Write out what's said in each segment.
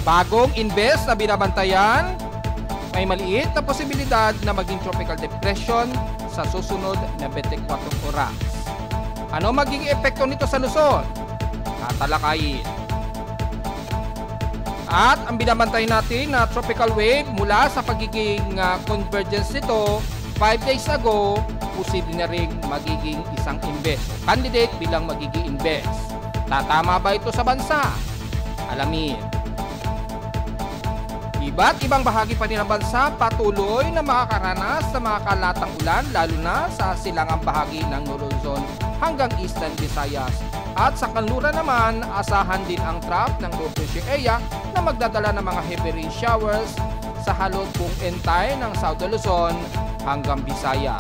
Bagong invest na binabantayan, may maliit na posibilidad na maging tropical depression sa susunod na 24 oras. Ano magiging epekto nito sa Luzon? Tatalakayin. At ang binabantayan natin na tropical wave mula sa pagiging convergence nito 5 days ago, posible na rin magiging isang invest. Candidate bilang magiging invest. Tatama ba ito sa bansa? Alamin. Iba't ibang bahagi pa rin ng bansa patuloy na makakaranas sa mga kalatang ulan lalo na sa silangang bahagi ng Luzon hanggang Eastern Visayas. At sa kanluran naman, asahan din ang trough ng low pressure area na magdadala ng mga heavy rain showers sa halos buong entire ng South Luzon hanggang Visayas.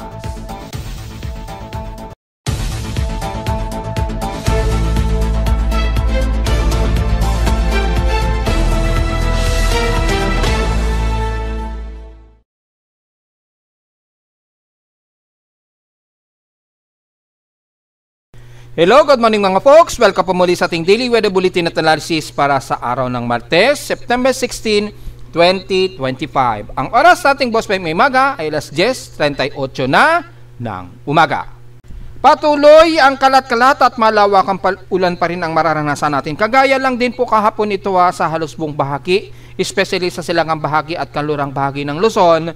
Hello, good morning mga folks. Welcome po muli sa ating Daily Weather Bulletin at Analysis para sa araw ng Martes, September 16, 2025. Ang oras sa ating Boss Peng may maga ay alas 10:38 na ng umaga. Patuloy ang kalat-kalat at malawakang ulan pa rin ang mararanasan natin. Kagaya lang din po kahapon ito sa halos buong bahagi, especially sa silangang bahagi at kanlurang bahagi ng Luzon,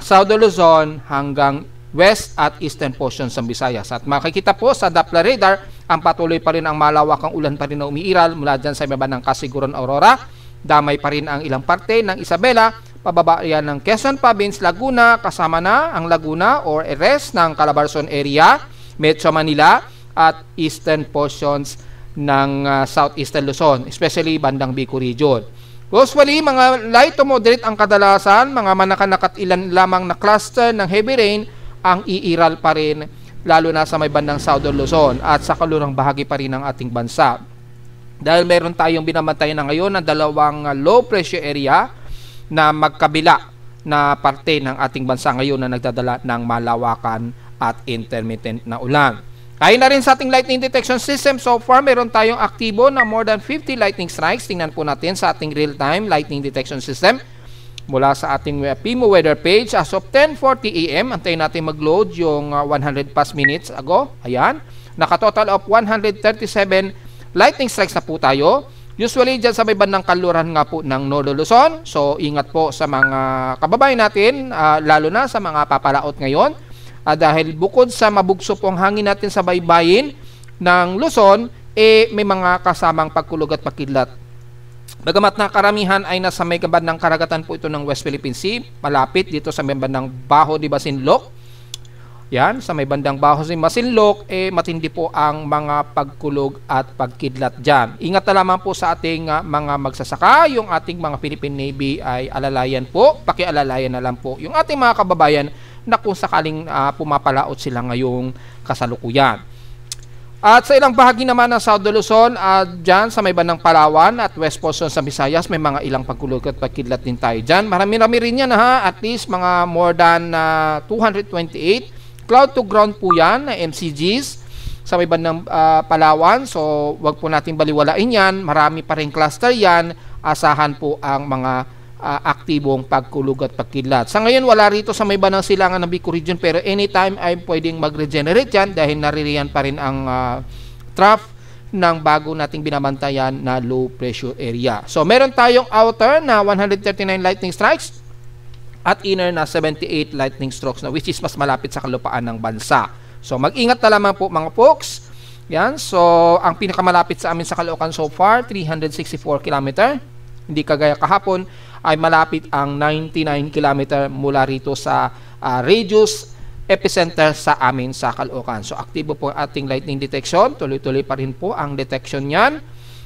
South Luzon hanggang west at eastern portions ng Visayas. At makikita po sa Doppler radar, ang patuloy pa rin ang malawakang ulan pa rin na umiiral mula dyan sa ibaba ng Casiguran, Aurora. Damay pa rin ang ilang parte ng Isabela, pababa yan ng Quezon Province, Laguna, kasama na ang Laguna or rest ng Calabarzon area, Metro Manila at eastern portions ng southeastern Luzon, especially bandang Bicol region. Usually, mga light to moderate ang kadalasan, mga manakanak at ilan lamang na cluster ng heavy rain ang iiral pa rin lalo na sa may bandang Southern Luzon at sa kalurang bahagi pa rin ng ating bansa. Dahil meron tayong binabantayan na ngayon ng dalawang low pressure area na magkabila na parte ng ating bansa ngayon na nagdadala ng malawakan at intermittent na ulan. Ayon na rin sa ating lightning detection system, so far meron tayong aktibo na more than 50 lightning strikes. Tingnan po natin sa ating real-time lightning detection system mula sa ating PIMO weather page. As of 10:40 AM, antayin natin mag-load yung 100 plus minutes ago. Ayan, naka-total of 137 lightning strikes na po tayo. Usually dyan sa may bandang kanluran nga po ng Northern Luzon. So ingat po sa mga kababayan natin, lalo na sa mga papalaot ngayon. Dahil bukod sa mabugso po ang hangin natin sa baybayin ng Luzon, may mga kasamang pagkulog at pagkidlat. Bagamat na karamihan ay nasa may bandang karagatan po ito ng West Philippine Sea, malapit dito sa may bandang Baho de Masinloc. Yan, sa may bandang Baho de Masinloc, matindi po ang mga pagkulog at pagkidlat dyan. Ingat na lamang po sa ating mga magsasaka, yung ating mga Philippine Navy ay alalayan po, pakialalayan na lang po yung ating mga kababayan na kung sakaling pumapalaot sila ngayong kasalukuyan. At sa ilang bahagi naman ng South Luzon, dyan sa may bandang Palawan at West Portion sa Visayas, may mga ilang pagkulog at pagkidlat din tayo dyan. Marami-rami rin yan at least mga more than 228 cloud to ground po yan na MCGs sa may bandang Palawan. So wag po natin baliwalain yan, marami pa rin cluster yan, asahan po ang mga aktibong pagkulog at pagkidlat. Sa ngayon wala rito sa may bandang silangan ng Bicol region, pero anytime ay pwedeng mag-regenerate yan dahil naririyan pa rin ang trough ng bago nating binabantayan na low pressure area. So meron tayong outer na 139 lightning strikes at inner na 78 lightning strokes na which is mas malapit sa kalupaan ng bansa. So mag-ingat na lamang po mga folks. Yan. So ang pinakamalapit sa amin sa Caloocan so far 364 km. Hindi kagaya kahapon ay malapit ang 99 km mula rito sa radius epicenter sa amin sa Caloocan. So aktibo po ang ating lightning detection. Tuloy-tuloy pa rin po ang detection niyan.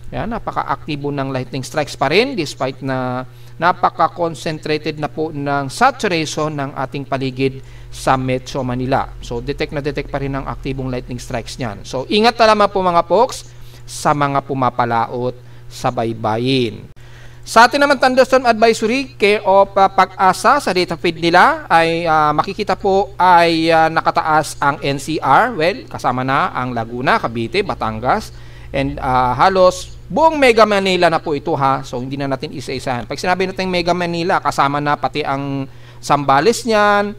Yan, napaka-aktibo ng lightning strikes pa rin despite na napaka-concentrated na po ng saturation ng ating paligid sa Metro Manila. So detect na detect pa rin ang aktibong lightning strikes niyan. So ingat na lamang po mga folks sa mga pumapalaot sa baybayin. Sa atin naman thunderstorm advisory, care of Pag-asa sa data feed nila ay makikita po ay nakataas ang NCR. Well, kasama na ang Laguna, Cavite, Batangas, And halos buong Mega Manila na po ito ha. So hindi na natin isa-isahan. Pag sinabi natin Mega Manila, kasama na pati ang Zambales niyan,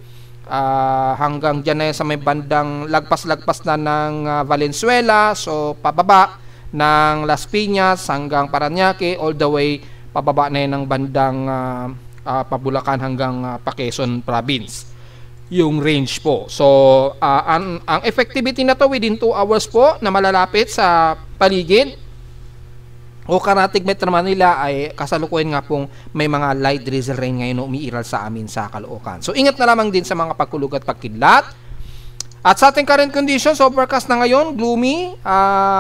hanggang dyan na sa may bandang lagpas-lagpas na ng Valenzuela. So pababa ng Las Piñas hanggang Parañaque, all the way pababa na yun ng bandang Pabulacan hanggang Quezon Province yung range po. So ang effectivity na to within 2 hours po na malalapit sa paligid o Karatig Metro Manila ay kasalukuyan nga pong may mga light drizzle rain ngayon na umiiral sa amin sa Caloocan. So ingat na lamang din sa mga pagkulog at pagkidlat. At sa ating current conditions, overcast na ngayon, gloomy,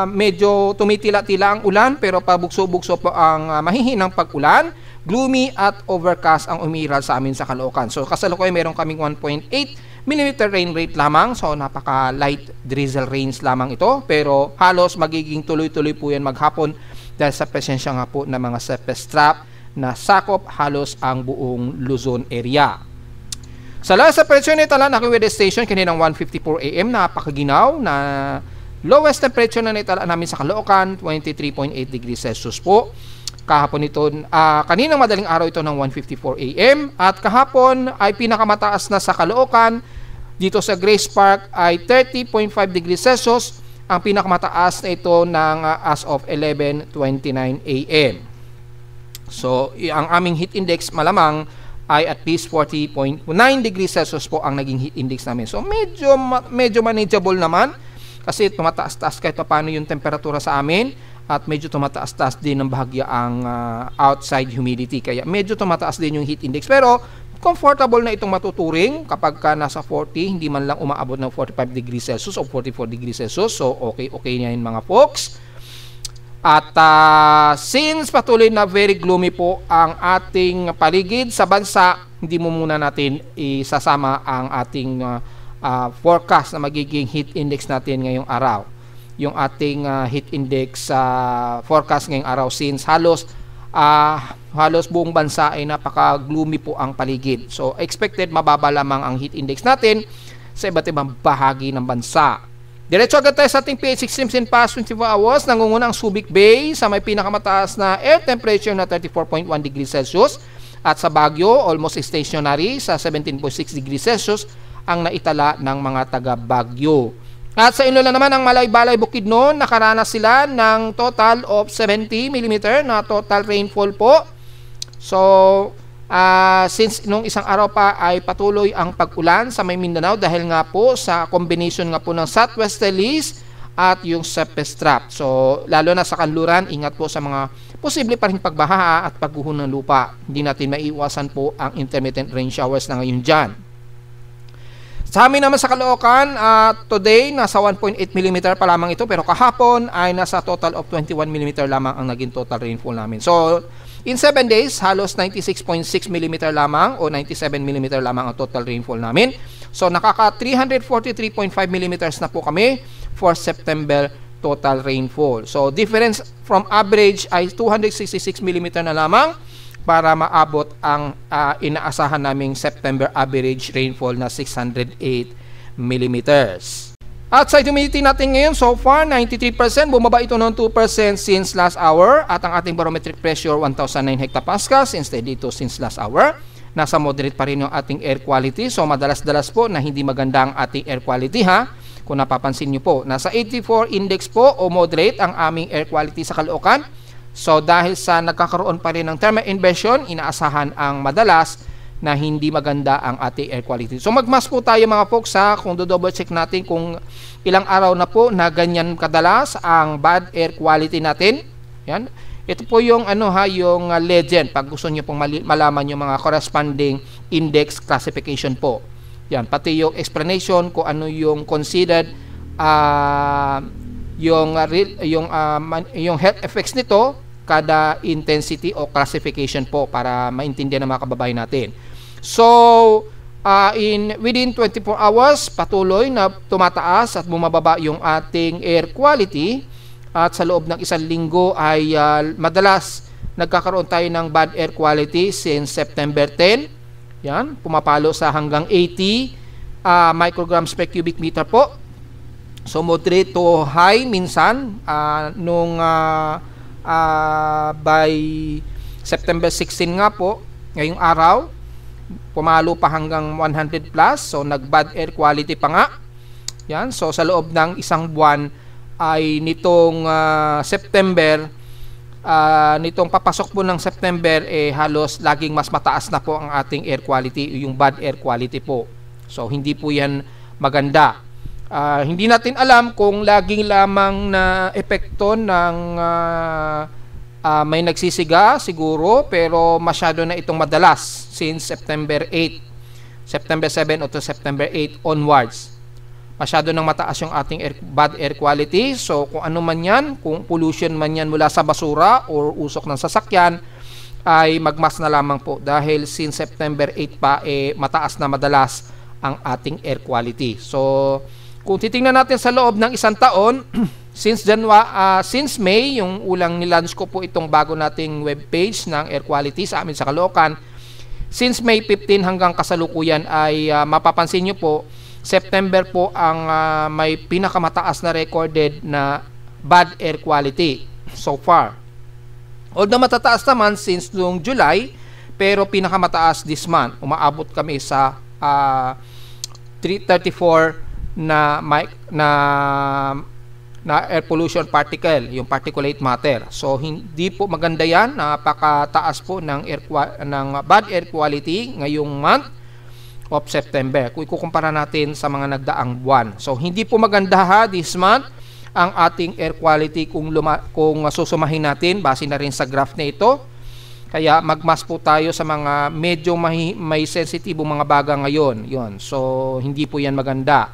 medyo tumitila-tila ang ulan pero pabugso-bugso po ang mahihinang pag-ulan. Gloomy at overcast ang umiiral sa amin sa Caloocan. So kasalukuyan meron kaming 1.8 mm rain rate lamang. So napaka light drizzle rains lamang ito pero halos magiging tuloy-tuloy po yan maghapon dahil sa presensya nga po ng mga surface trap na sakop halos ang buong Luzon area. Sa last sa presyo nito lang, weather station kaninang 1:54 AM, napakaginaw na lowest temperature na naitala namin sa Caloocan, 23.8 degrees Celsius po. Kahapon ito, kaninang madaling araw ito ng 1:54 AM at kahapon ay pinakamataas na sa Caloocan, dito sa Grace Park ay 30.5 degrees Celsius, ang pinakamataas na ito ng as of 11:29 AM. So, ang aming heat index malamang ay at least 40.9 degrees Celsius po ang naging heat index namin. So medyo manageable naman kasi tumataas-taas kahit paano yung temperatura sa amin at medyo tumataas-taas din ng bahagya ang outside humidity kaya medyo tumataas din yung heat index pero comfortable na itong matuturing kapag ka nasa 40, hindi man lang umaabot ng 45 degrees Celsius o 44 degrees Celsius. So okay na yun mga folks. At since patuloy na very gloomy po ang ating paligid sa bansa, hindi mo muna natin isasama ang ating forecast na magiging heat index natin ngayong araw. Yung ating heat index forecast ngayong araw since halos buong bansa ay napaka-gloomy po ang paligid. So expected mababa lamang ang heat index natin sa iba't ibang bahagi ng bansa. Diretso agad tayo sa ating PH extremes in past 24 hours. Nangunguna ang Subic Bay sa may pinakamataas na air temperature na 34.1 degrees Celsius. At sa Baguio, almost stationary sa 17.6 degrees Celsius ang naitala ng mga taga Baguio. At sa Iloilo naman, ang Malay-Balay, Bukidnon, nakaranas sila ng total of 70 mm na total rainfall po. So, since nung isang araw pa ay patuloy ang pag-ulan sa may Mindanao dahil nga po sa combination nga po ng southwesterlies at yung surface trap. So lalo na sa kanluran, ingat po sa mga posible pa rin pagbaha at pagguho ng lupa. Hindi natin maiiwasan po ang intermittent rain showers na ngayon dyan. Sa amin naman sa Caloocan, today nasa 1.8 mm pa lamang ito pero kahapon ay nasa total of 21 mm lamang ang naging total rainfall namin. So in 7 days, halos 96.6 mm lamang o 97 mm lamang ang total rainfall namin. So nakaka 343.5 mm na po kami for September total rainfall. So difference from average ay 266 mm na lamang para maabot ang inaasahan naming September average rainfall na 608 mm. Outside humidity natin ngayon, so far, 93%. Bumaba ito ng 2% since last hour. At ang ating barometric pressure, 1,009 hectopascals. Instead dito since last hour. Nasa moderate pa rin yung ating air quality. So, madalas-dalas po na hindi maganda ang ating air quality ha. Kung napapansin nyo po. Nasa 84 index po o moderate ang aming air quality sa Caloocan. So, dahil sa nagkakaroon pa rin ng thermal inversion, inaasahan ang madalas na hindi maganda ang ating air quality. So magmas po tayo mga folks ha, kung do-double check natin kung ilang araw na po na ganyan kadalas ang bad air quality natin. Yan. Ito po yung yung legend pag gusto niyo pong malaman yung mga corresponding index classification po. Yan, pati yung explanation kung ano yung considered yung health effects nito kada intensity o classification po para maintindihan ng mga kababayan natin. So, within 24 hours, patuloy na tumataas at bumababa yung ating air quality. At sa loob ng isang linggo ay madalas nagkakaroon tayo ng bad air quality since September 10. Yan, pumapalo sa hanggang 80 micrograms per cubic meter po. So moderate to high minsan by September 16 nga po, ngayong araw, pumalo pa hanggang 100 plus. So nag-bad air quality pa nga. Yan. So sa loob ng isang buwan ay nitong September, nitong papasok po ng September, halos laging mas mataas na po ang ating air quality, yung bad air quality po. So hindi po yan maganda. Hindi natin alam kung laging lamang na epekto ng may nagsisiga siguro, pero masyado na itong madalas since September 8, September 7 o to September 8 onwards. Masyado nang mataas yung ating bad air quality. So kung ano man yan, kung pollution man yan mula sa basura or usok ng sasakyan, ay magmas na lamang po, dahil since September 8 pa mataas na madalas ang ating air quality. So kung titingnan natin sa loob ng isang taon, since May, yung ulang nilaunch ko po itong bago nating webpage ng air quality sa amin sa Caloocan, since May 15 hanggang kasalukuyan ay mapapansin nyo po, September po ang may pinakamataas na recorded na bad air quality so far. Although matataas naman since noong July, pero pinakamataas this month. Umaabot kami sa 334 na air pollution particle, yung particulate matter. So hindi po maganda yan. Napakataas po ng bad air quality ngayong month of September kung ikukumpara natin sa mga nagdaang buwan. So hindi po maganda this month ang ating air quality kung susumahin natin base na rin sa graph na ito. Kaya magmas po tayo sa mga medyo may sensitibong mga baga ngayon. Yon. So hindi po yan maganda.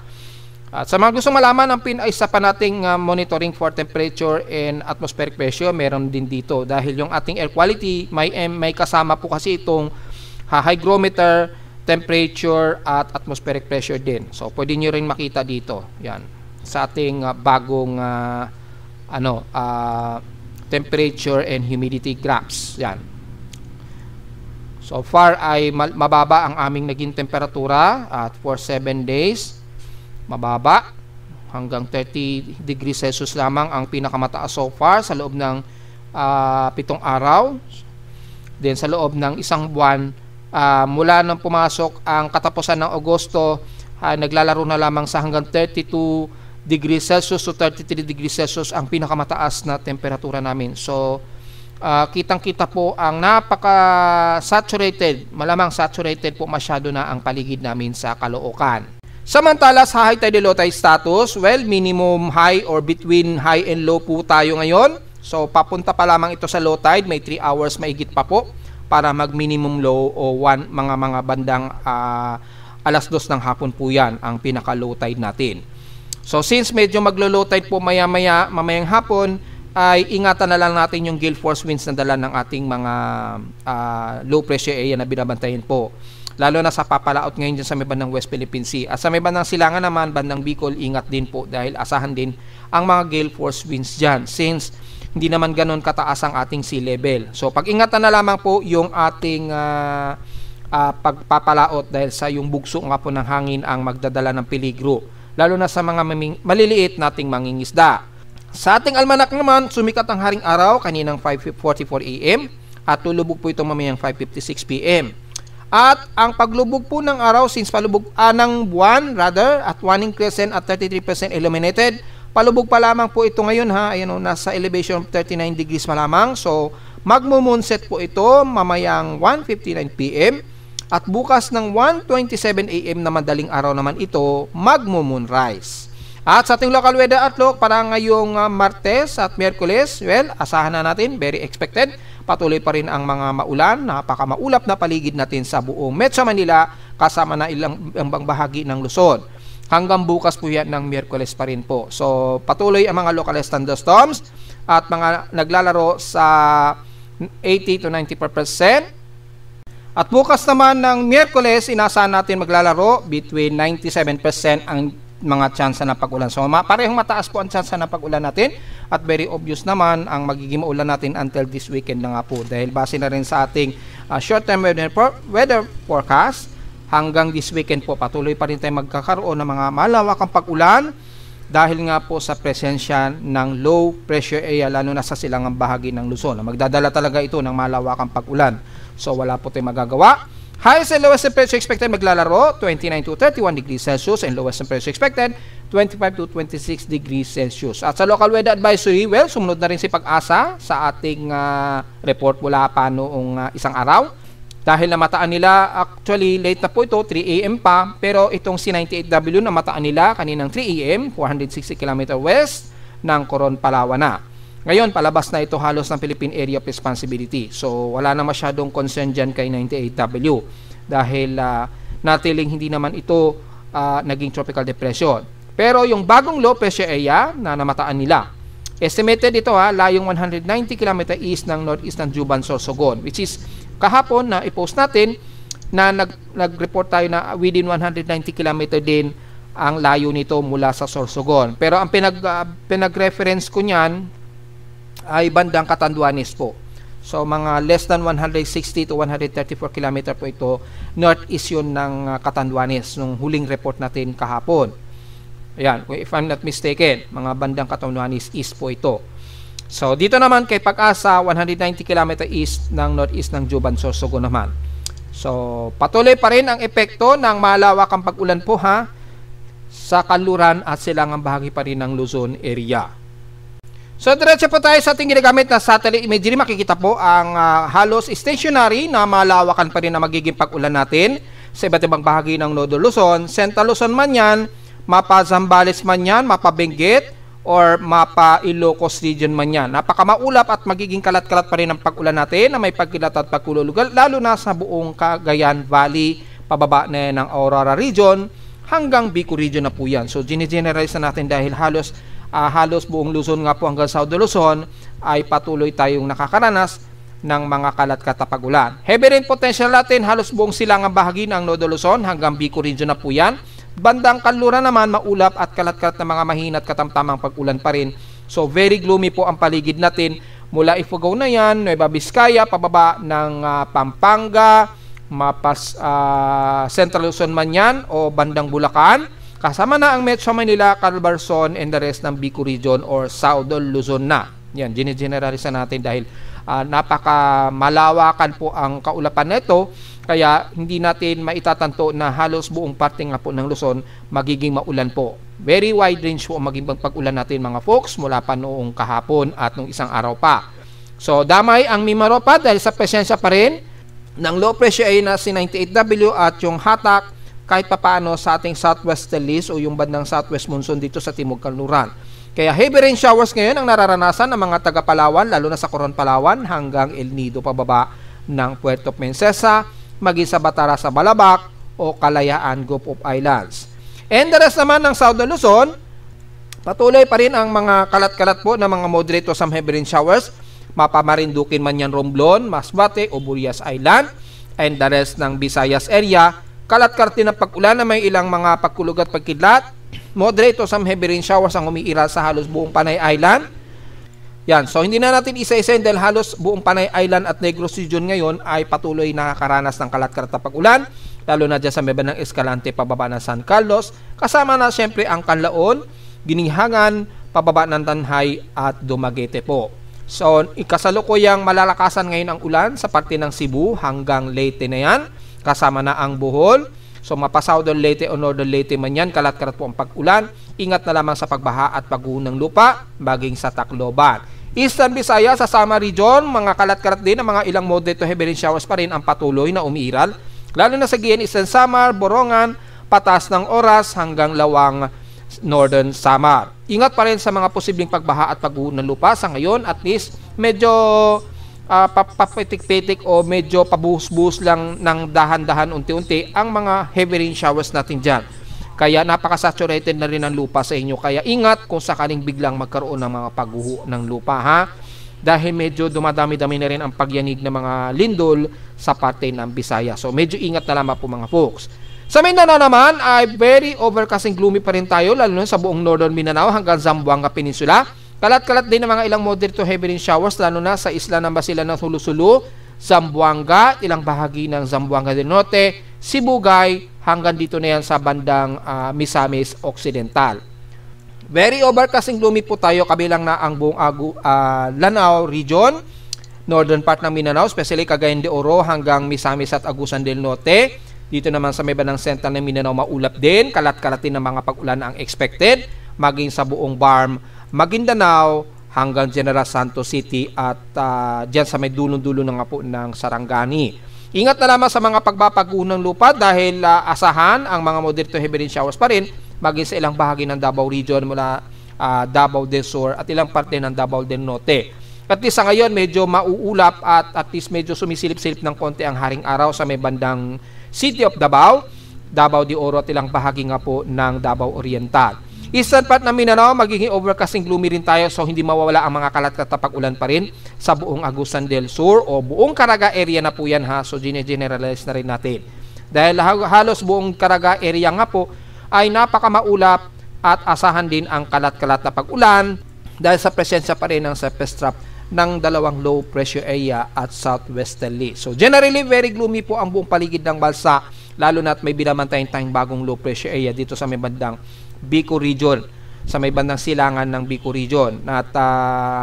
At sa mga gusto malaman ang isa pa nating monitoring for temperature and atmospheric pressure, meron din dito, dahil yung ating air quality may kasama po kasi itong hygrometer, temperature at atmospheric pressure din. So pwede nyo rin makita dito. Yan. Sa ating bagong temperature and humidity graphs. Yan. So far ay mababa ang aming naging temperatura at for 7 days. Mababa. Hanggang 30 degrees Celsius lamang ang pinakamataas so far sa loob ng 7 araw. Then sa loob ng isang buwan, mula nang pumasok ang katapusan ng Agosto, naglalaro na lamang sa hanggang 32 degrees Celsius to 33 degrees Celsius ang pinakamataas na temperatura namin. So kitang-kita po ang napaka-saturated, malamang saturated po masyado na ang paligid namin sa Caloocan. Samantala sa high tide low tide status, well, minimum high or between high and low po tayo ngayon. So papunta pa lamang ito sa low tide, may 3 hours maigit pa po para mag minimum low o mga bandang alas 2 ng hapon po yan ang pinaka low tide natin. So since medyo maglo-low tide po mamayang hapon, ay ingatan na lang natin yung gale force winds na dala ng ating mga low pressure area na binabantayan po. Lalo na sa papalaot ngayon dyan sa may bandang West Philippine Sea. At sa may bandang Silangan naman, bandang Bicol, ingat din po dahil asahan din ang mga gale force winds dyan since hindi naman ganun kataas ang ating sea level. So pag-ingatan na lamang po yung ating pagpapalaot dahil sa yung bugso nga po ng hangin ang magdadala ng peligro. Lalo na sa mga maliliit nating mangingisda. Sa ating almanak naman, sumikat ang haring araw kaninang 5:44 AM at tulubog po ito mamayang 5:56 PM. At ang paglubog po ng araw since palubog ng buwan rather at waning crescent at 33% illuminated, palubog pa lamang po ito ngayon ayan nasa elevation of 39 degrees pa lamang. So magmo-moonset po ito mamayang 1:59 PM at bukas ng 1:27 AM na madaling araw naman ito magmo-moonrise. At sa ating local weather outlook para ngayong Martes at Miyerkules, well, asahan na natin, very expected. Patuloy pa rin ang mga maulan, napakamaulap na paligid natin sa buong Metro Manila kasama na ilang bahagi ng Luzon. Hanggang bukas po yan ng Miyerkules pa rin po. So patuloy ang mga localized thunderstorms at mga naglalaro sa 80 to 94%. At bukas naman ng Miyerkules, inasahan natin maglalaro between 97% ang mga tsansa ng pag-ulan. So parehong mataas po ang tsansa ng pag-ulan natin at very obvious naman ang magiging maulan natin until this weekend na nga po dahil base na rin sa ating short-term weather forecast hanggang this weekend po patuloy pa rin tayo magkakaroon ng mga malawakang pag-ulan dahil nga po sa presensya ng low pressure area lalo na sa silangang bahagi ng Luzon. Magdadala talaga ito ng malawakang pag-ulan. So wala po tayong magagawa. Highest and lowest temperature expected maglalaro 29 to 31 degrees Celsius and lowest temperature expected 25 to 26 degrees Celsius. At sa local weather advisory, well, sumunod na rin si Pag-asa sa ating report mula pa noong isang araw. Dahil namataan nila, actually late na po ito, 3 AM pa, pero itong C98W namataan nila kaninang 3 AM, 460 km west ng Coron, Palawan na. Ngayon, palabas na ito halos ng Philippine Area of Responsibility. So, wala na masyadong concern dyan kay 98W dahil natiling hindi naman ito naging tropical depression. Pero yung bagong low pressure area na namataan nila, estimated ito layong 190 km east ng northeast ng Juban, Sorsogon, which is kahapon na i-post natin na nag-report tayo na within 190 km din ang layo nito mula sa Sorsogon. Pero ang pinag-reference ko niyan ay bandang Catanduanes po. So mga less than 160 to 134 km po ito, northeast yun ng Catanduanes nung huling report natin kahapon. Ayan, if I'm not mistaken, mga bandang Catanduanes east po ito. So dito naman kay Pag-asa, 190 km east ng northeast ng Juban, Sorsogon naman. So patuloy pa rin ang epekto ng malawakang pag-ulan po sa kanluran at silangang bahagi pa rin ng Luzon area. So diretso po tayo sa ating ginagamit na satellite imagery. Makikita po ang halos stationary na malawakan pa rin na magiging pag-ulan natin sa iba't ibang bahagi ng Nodo Luzon. Central Luzon man yan, mapa Zambales man yan, mapa Benguet, or mapa Ilocos region man yan. Napakamaulap at magiging kalat-kalat pa rin ang pag-ulan natin na may pagkilat at pagkululugal, lalo na sa buong Cagayan Valley, pababa na ng Aurora region, hanggang Bicol region na po yan. So gine-generalize na natin dahil halos buong Luzon nga po hanggang South Luzon ay patuloy tayong nakakaranas ng mga kalat-kalat na pag-ulan. Heavy rain potential natin halos buong silangang bahagi ng Nodo Luzon hanggang Bicol region na po yan. Bandang kanluran naman maulap at kalat-kalat na mga mahina at katamtamang pag-ulan pa rin. So very gloomy po ang paligid natin mula Ifugao na yan, Nueva Vizcaya, pababa ng Pampanga, Central Luzon man yan o bandang Bulacan. Kasama na ang Metro Manila, Calabarzon, and the rest ng Bicol region or South Luzon na. Yan, gine-generalize natin dahil napaka-malawakan po ang kaulapan nito. Kaya hindi natin maitatanto na halos buong parte nga po ng Luzon magiging maulan po. Very wide range po ang magiging pag-ulan natin mga folks mula pa noong kahapon at noong isang araw pa. So damay ang Mimaropa dahil sa presensya pa rin ng low pressure area na si 98W at yung hatak kahit papaano sa ating southwesterlies o yung bandang southwest monsoon dito sa Timog Kanluran. Kaya heavy rain showers ngayon ang nararanasan ng mga taga Palawan, lalo na sa Coron, Palawan, hanggang El Nido pababa ng Puerto Princesa, maging sa Batara sa Balabac o Kalayaan Group of Islands. And the rest naman ng South Luzon, patuloy pa rin ang mga kalat-kalat po ng mga moderate to some heavy rain showers, mapamarindukin man yan Romblon, Masbate o Burias Island, and the rest ng Visayas area. Kalat-kalat din ang pag-ulan na may ilang mga pagkulog at pagkidlat. Moderate to some heavy rain showers ang umiira sa halos buong Panay Island. Yan, so hindi na natin isa-isahin dahil halos buong Panay Island at Negros region ngayon ay patuloy nakakaranas ng kalat-kalat na pag-ulan, lalo na dyan sa may bandang Escalante pababa ng San Carlos, kasama na siyempre ang Canlaon, Gininghangan, pababa ng Tanhay at Dumaguete po. So ikasalukuyang malalakasan ngayon ang ulan sa parte ng Cebu hanggang Leyte na yan, kasama na ang Bohol. So mapa Southern Leyte o Northern Leyte man yan, kalat-kalat po ang pag-ulan. Ingat na lamang sa pagbaha at pagguho ng lupa, baging sa Tacloban. Eastern Visayas sa Samar Region, mga kalat-kalat din ang mga ilang moderate to heavy rain showers pa rin ang patuloy na umiiral, lalo na sa Guian Eastern Samar, Borongan, Patas ng Oras hanggang Lawang Northern Samar. Ingat pa rin sa mga posibleng pagbaha at pagguho ng lupa. Sa ngayon, at least medyo papitik-pitik o medyo pabuhos-buhos lang ng dahan-dahan unti-unti ang mga heavy rain showers natin dyan. Kaya napaka-saturated na rin ang lupa sa inyo. Kaya ingat kung sakaling biglang magkaroon ng mga pagguho ng lupa dahil medyo dumadami-dami na rin ang pagyanig ng mga lindol sa parte ng Bisaya. So medyo ingat na lamang po mga folks. Sa Mindanao naman ay very overcast and gloomy pa rin tayo, lalo na sa buong Northern Mindanao hanggang Zamboanga Peninsula. Kalat-kalat din ng mga ilang moderate to heavy rain showers, lalo na sa isla ng Basilan ng Sulu-Sulu, Zamboanga, ilang bahagi ng Zamboanga del Norte, Sibugay, hanggang dito na yan sa bandang Misamis Occidental. Very overcast and gloomy po tayo, kabilang na ang buong Lanao region, northern part ng Mindanao, especially Cagayan de Oro hanggang Misamis at Agusan del Norte. Dito naman sa may bandang central ng Mindanao, maulap din, kalat-kalat din ng mga pag-ulan ang expected, maging sa buong Barm, Maguindanao hanggang General Santos City at dyan sa may dulo-dulo na nga po ng Sarangani. Ingat na lamang sa mga pagbabago ng lupa dahil asahan ang mga moderate to heavy rain showers pa rin maging sa ilang bahagi ng Davao Region mula Davao del Sur at ilang parte ng Davao del Norte. At least sa ngayon medyo mauulap at least medyo sumisilip-silip ng konti ang haring araw sa may bandang City of Davao, Davao de Oro at ilang bahagi nga po ng Davao Oriental. Eastern part ng Mindanao, magiging overcast and gloomy rin tayo, so hindi mawawala ang mga kalat-katapag ulan pa rin sa buong Agusan del Sur o buong Caraga area na po yan ha, so generalize na rin natin. Dahil halos buong Caraga area nga po ay napakamaulap at asahan din ang kalat-kalat na pag-ulan dahil sa presensya pa rin ng surface trap ng dalawang low pressure area at southwesterly. So generally very gloomy po ang buong paligid ng bansa, lalo na at may binabantayan tayong bagong low pressure area dito sa may bandang Bicol region, sa may bandang silangan ng Bicol region. At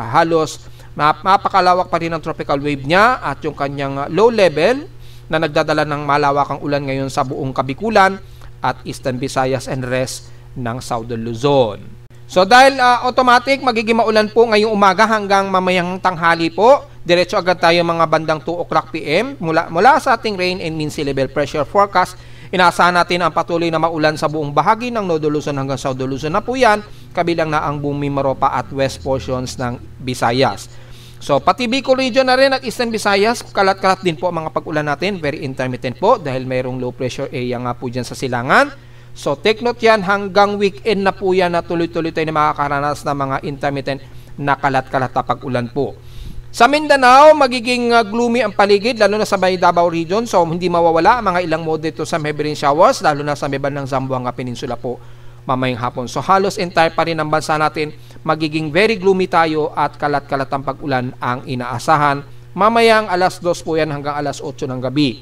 halos napakalawak pa rin ang tropical wave niya at yung kanyang low level na nagdadala ng malawakang ulan ngayon sa buong Kabikulan at Eastern Visayas and rest ng Southern Luzon. So dahil automatic magiging maulan po ngayong umaga hanggang mamayang tanghali po, diretso agad tayo mga bandang 2 o'clock PM mula sa ating rain and mean sea level pressure forecast. Inaasahan natin ang patuloy na maulan sa buong bahagi ng Northern Luzon hanggang Southern Luzon na po yan, kabilang na ang buong Mimaropa at west portions ng Visayas. So pati Bicol region na rin at Eastern Visayas, kalat-kalat din po ang mga pag-ulan natin, very intermittent po dahil mayroong low pressure area nga po dyan sa silangan. So take note yan, hanggang weekend na po yan na tuloy-tuloy tayo na makakaranas ng mga intermittent na kalat-kalat na pag-ulan po. Sa Mindanao, magiging gloomy ang paligid, lalo na sa Davao region, so hindi mawawala mga ilang moderate to some heavy rain showers, lalo na sa may bandang Zamboanga Peninsula po mamayang hapon. So halos entire pa rin ang bansa natin, magiging very gloomy tayo at kalat-kalat ang pag-ulan ang inaasahan. Mamayang alas 2 po yan hanggang alas 8 ng gabi.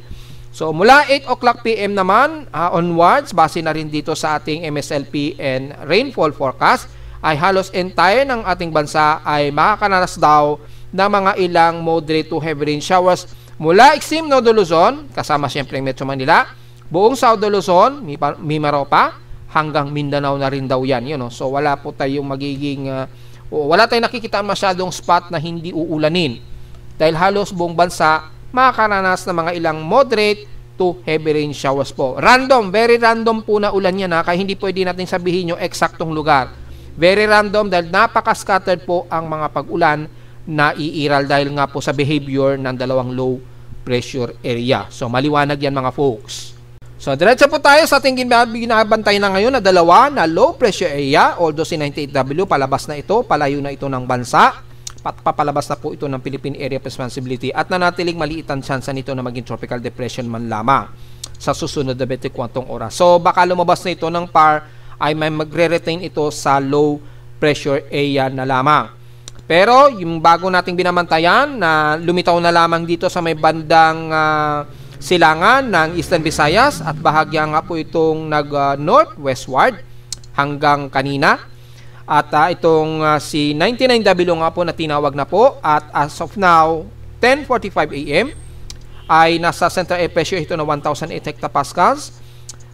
So mula 8 o'clock PM naman onwards, base na rin dito sa ating MSLP and rainfall forecast, ay halos entire ng ating bansa ay makakaranas daw na mga ilang moderate to heavy rain showers mula extreme Northern Luzon, kasama siyempre ang Metro Manila, buong Southern Luzon, Mimaropa, hanggang Mindanao na rin daw yan. So wala po tayong magiging, wala tayong nakikita masyadong spot na hindi uulanin. Dahil halos buong bansa, makakaranas ng mga ilang moderate to heavy rain showers po. Random, very random po na ulan yan ha, kaya hindi pwede natin sabihin yung eksaktong lugar. Very random dahil napaka-scattered po ang mga pag-ulan na iiral dahil nga po sa behavior ng dalawang low pressure area. So maliwanag yan mga folks. So diretso po tayo sa ating binabantay na ngayon na dalawa na low pressure area, although si 98W palabas na ito, palayo na ito ng bansa. Papalabas na po ito ng Philippine Area of Responsibility at nanatiling maliit ang tsansa nito na maging tropical depression man lamang sa susunod na 24 oras. So baka lumabas na ito ng PAR ay may magre-retain ito sa low pressure area na lamang. Pero yung bago nating binabantayan na lumitaw na lamang dito sa may bandang silangan ng Eastern Visayas at bahagya nga po itong nag-northwestward hanggang kanina. At itong si 99W nga po na tinawag na po at as of now 10:45 AM ay nasa central air pressure ito na 1,008 hectopascals.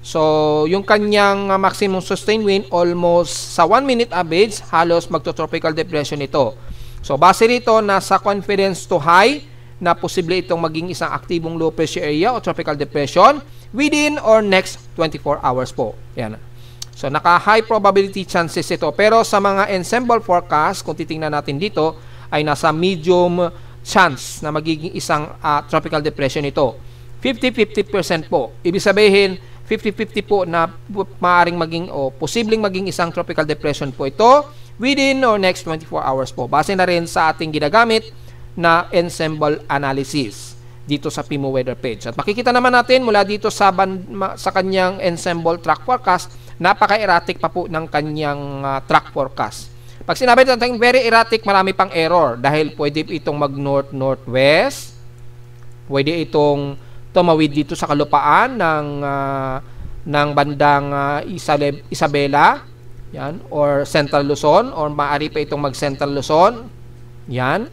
So yung kanyang maximum sustained wind almost sa 1 minute average halos magto-tropical depression ito. So base rito nasa confidence to high na posible itong maging isang aktibong low pressure area o tropical depression within or next 24 hours po. Yan. So naka-high probability chances ito. Pero sa mga ensemble forecast, kung titingnan natin dito, ay nasa medium chance na magiging isang tropical depression ito. 50-50% po. Ibig sabihin, 50-50 po na maaaring maging o posibleng maging isang tropical depression po ito within or next 24 hours po. Base na rin sa ating ginagamit na ensemble analysis dito sa PIMO weather page. At makikita naman natin mula dito sa kanyang ensemble track forecast, napaka-erratic pa po ng kanyang track forecast. Pag sinabi natin very erratic, marami pang error dahil pwede itong mag-north-northwest, pwede itong tumawid dito sa kalupaan ng bandang Isabela, Yan, or Central Luzon, or maaari pa itong mag-Central Luzon. Yan.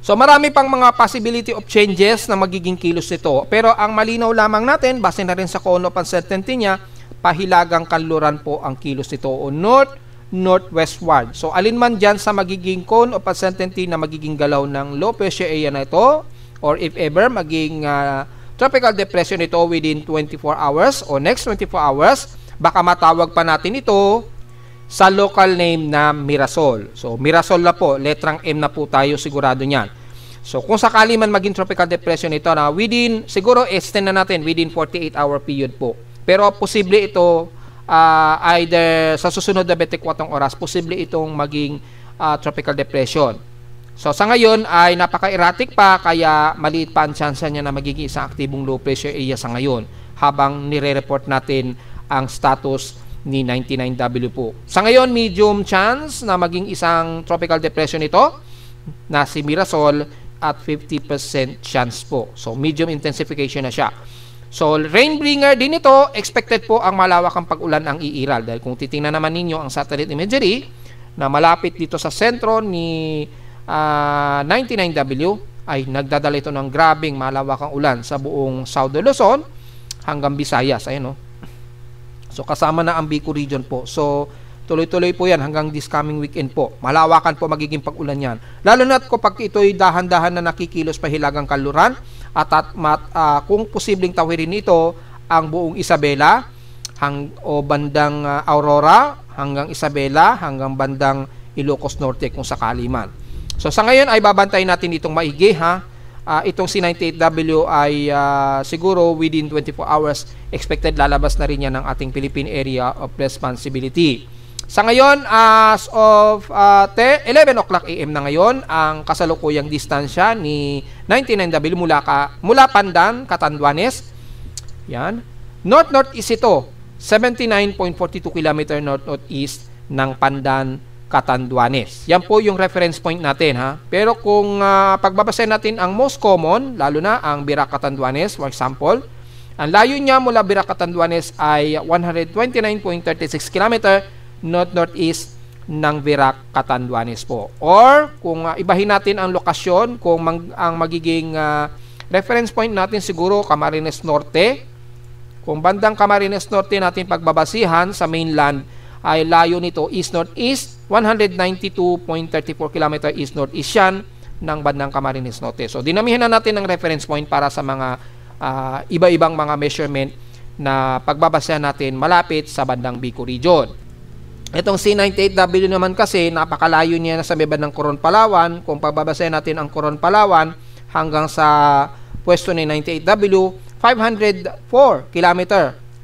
So marami pang mga possibility of changes na magiging kilos nito. Pero ang malinaw lamang natin, base na rin sa cone of uncertainty niya, pahilagang kanluran po ang kilos nito o north-northwestward. So alin man dyan sa magiging cone of uncertainty na magiging galaw ng low pressure area na ito, or if ever maging tropical depression ito within 24 hours o next 24 hours, baka matawag pa natin ito sa local name na Mirasol. So, Mirasol na po. Letrang M na po tayo, sigurado niyan. So, kung sakali man maging tropical depression ito na within, siguro extend na natin within 48-hour period po. Pero, posible ito either sa susunod na 24 oras, posible itong maging tropical depression. So, sa ngayon ay napaka-erratic pa, kaya maliit pa ang chance niya na magiging isang aktibong low pressure area sa ngayon habang nire-report natin ang status ni 99W po. Sa ngayon, medium chance na maging isang tropical depression ito na si Mirasol at 50% chance po. So, medium intensification na siya. So, rain bringer din ito, expected po ang malawakang pag-ulan ang iiral. Dahil kung titingnan naman ninyo ang satellite imagery na malapit dito sa sentro ni 99W ay nagdadala ito ng grabing malawakang ulan sa buong South Luzon hanggang Visayas. Ayan, no? So, kasama na ang Bicol region po. So, tuloy-tuloy po yan hanggang this coming weekend po. Malawakan po magiging pag-ulan yan. Lalo na kapag ito'y dahan-dahan na nakikilos pahilagang kanluran at kung posibleng tawirin ito ang buong Isabela o bandang Aurora hanggang Isabela hanggang bandang Ilocos Norte kung sakali man. So, sa ngayon ay babantayin natin itong maigi, ha? Itong C98W ay siguro within 24 hours expected lalabas na rin yan ng ating Philippine Area of Responsibility. Sa ngayon, as of 11 o'clock AM na ngayon, ang kasalukuyang distansya ni 99W mula Pandan, Catanduanes. Yan. North-northeast ito, 79.42 km north-northeast ng Pandan, Catanduanes. Yan po yung reference point natin, ha. Pero kung pagbabasahin natin ang most common, lalo na ang Birac Catanduanes, for example, ang layo niya mula Birac Catanduanes ay 129.36 km north-northeast ng Birac Catanduanes po. Or kung ibahin natin ang lokasyon, kung ang magiging reference point natin siguro Camarines Norte. Kung bandang Camarines Norte natin pagbabasihan sa mainland, ay layo nito east-northeast, 192.34 km east-northeast yan ng bandang Camarines Norte. So, dinamihan na natin ng reference point para sa mga iba-ibang mga measurement na pagbabasehan natin malapit sa bandang Bicol region. Itong C98W naman kasi, napakalayo niya na sa may bandang Coron, Palawan. Kung pagbabasehan natin ang Coron, Palawan hanggang sa pwesto ni 98W, 504 km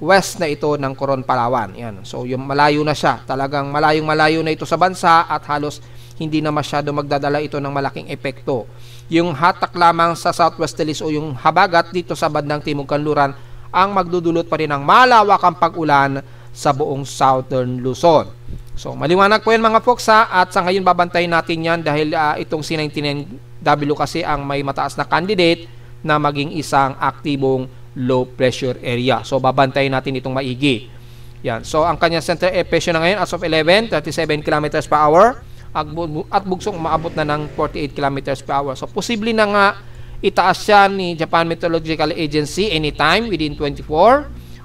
west na ito ng Coron, Palawan. Yan. So, yung malayo na siya. Talagang malayong-malayo na ito sa bansa at halos hindi na masyado magdadala ito ng malaking epekto. Yung hatak lamang sa Southwest Telis o yung habagat dito sa bandang Timog Kanluran ang magdudulot pa rin ng malawakang pag-ulan sa buong Southern Luzon. So, maliwanag po yan mga folks, ha? At sa ngayon babantayin natin yan dahil itong C99W kasi ang may mataas na candidate na maging isang aktibong low pressure area. So, babantayin natin itong maigi. Yan. So, ang kanyang center air pressure na ngayon as of 11, 37 km per hour at bugsong umaabot na ng 48 km per hour. So, posible na nga itaas siya ni Japan Meteorological Agency anytime within 24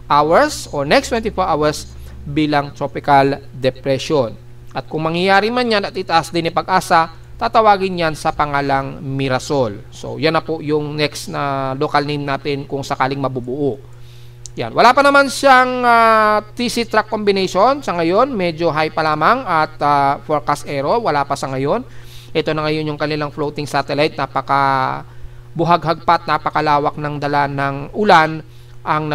hours or next 24 hours bilang tropical depression. At kung mangyayari man yan at itaas din ni Pag-asa, tatawagin yan sa pangalang Mirasol. So, yan na po yung next na local name natin kung sakaling mabubuo. Yan. Wala pa naman siyang TC track combination sa ngayon. Medyo high pa lamang at forecast error. Wala pa sa ngayon. Ito na ngayon yung kanilang floating satellite. Napaka buhaghag pa at napakalawak ng dala ng ulan ang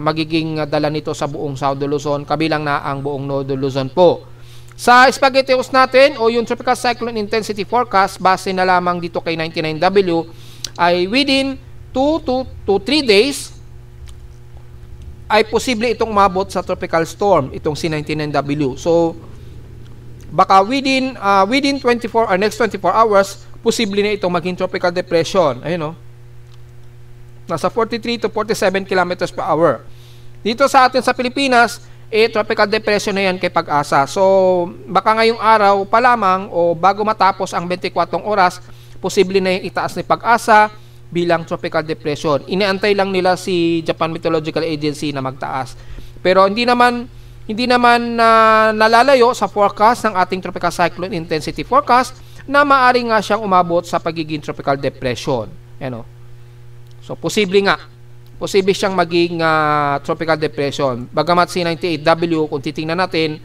magiging dala nito sa buong South Luzon. Kabilang na ang buong North Luzon po. Sa spaghetti host natin o yung tropical cyclone intensity forecast, base na lamang dito kay 99W, ay within 2 to 3 days ay posible itong umabot sa tropical storm, itong C99W. So, baka within 24 or next 24 hours, posible na itong maging tropical depression. Ayun, no? Nasa 43 to 47 km per hour. Dito sa atin sa Pilipinas, tropical depression na yan kay Pag-asa. So, baka ngayong araw pa lamang o bago matapos ang 24 oras, posible na yung itaas ni Pag-asa bilang tropical depression. Inaantay lang nila si Japan Meteorological Agency na magtaas. Pero hindi naman nalalayo sa forecast ng ating tropical cyclone intensity forecast na maaari nga siyang umabot sa pagiging tropical depression. Ano? So, posible siyang maging tropical depression. Bagamat si 98W, kung titingnan natin,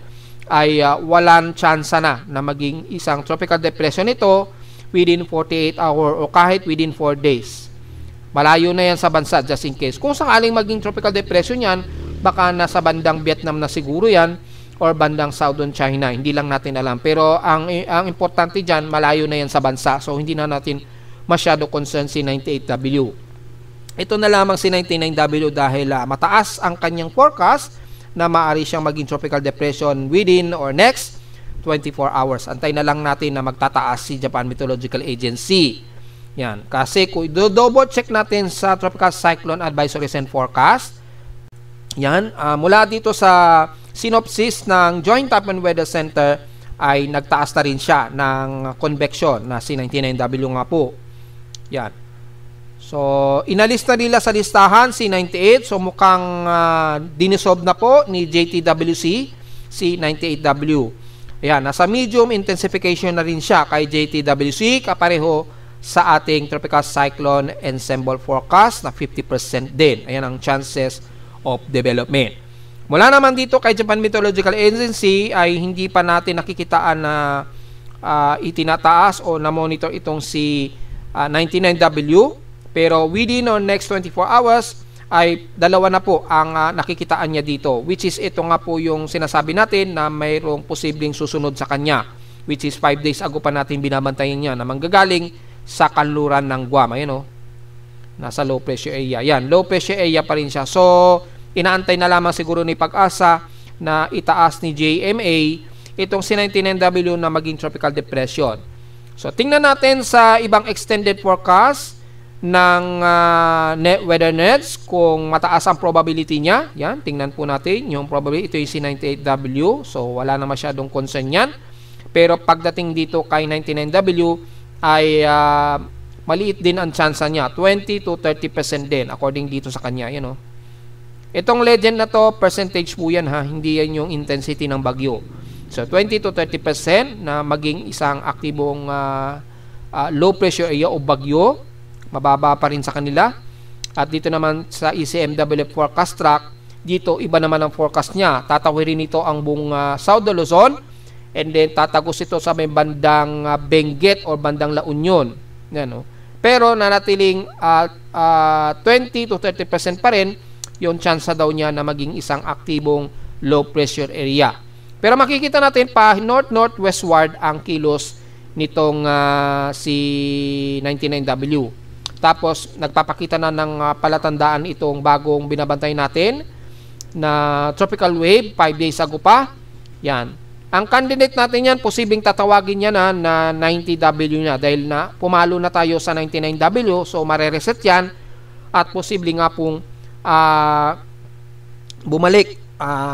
ay walang tsansa na maging isang tropical depression ito within 48 hours o kahit within 4 days. Malayo na yan sa bansa, just in case. Kung sakaling maging tropical depression yan, baka nasa bandang Vietnam na siguro yan or bandang Southern China. Hindi lang natin alam. Pero ang importante dyan, malayo na yan sa bansa. So, hindi na natin masyado concern si 98W. Ito na lamang si 99W dahil mataas ang kanyang forecast na maaari siyang maging tropical depression within or next 24 hours. Antay na lang natin na magtataas si Japan Meteorological Agency. Yan. Kasi kung double check natin sa Tropical Cyclone Advisories and Forecast, yan, mula dito sa synopsis ng Joint Typhoon Weather Center ay nagtaas na rin siya ng convection na si 99W nga po. Yan. So, inalis na nila sa listahan si 98. So, mukhang dinisolve na po ni JTWC si 98W. Ayan, nasa medium intensification na rin siya kay JTWC, kapareho sa ating Tropical Cyclone Ensemble Forecast na 50% din. Ayan ang chances of development. Mula naman dito kay Japan Meteorological Agency ay hindi pa natin nakikitaan na itinataas o na-monitor itong si 99W. Pero within or next 24 hours ay dalawa na po ang nakikitaan niya dito, which is ito nga po yung sinasabi natin na mayroong posibleng susunod sa kanya, which is 5 days ago pa natin binabantayan niya na manggagaling sa kanluran ng Guam. Ayan o, nasa low pressure area. Yan, low pressure area pa rin siya. So, inaantay na lamang siguro ni Pag-asa na itaas ni JMA itong si 99W na maging tropical depression. So, tingnan natin sa ibang extended forecast ng weather nets kung mataas ang probability niya. Yan, tingnan po natin yung probability. Ito yung si 98W. So, wala na masyadong concern yan. Pero pagdating dito kay 99W ay maliit din ang chance niya. 20 to 30% din according dito sa kanya. Yan, itong legend na to, percentage po yan ha. Hindi yan yung intensity ng bagyo. So, 20 to 30% na maging isang aktibong low pressure area o bagyo. Mababa pa rin sa kanila. At dito naman sa ECMW forecast track, dito iba naman ang forecast niya. Tatawirin ito ang buong South de Luzon and then tatagos ito sa may bandang Benguet or bandang La Union. Yan, pero nanatiling 20 to 30% pa rin yung chance daw niya na maging isang aktibong low pressure area. Pero makikita natin pa north-northwestward ang kilos nitong si 99W. Tapos, nagpapakita na ng palatandaan itong bagong binabantay natin na tropical wave, 5 days ago pa. Yan. Ang candidate natin yan, posibleng tatawagin niya na 90W na dahil na pumalo na tayo sa 99W. So, marereset yan at posible nga pong bumalik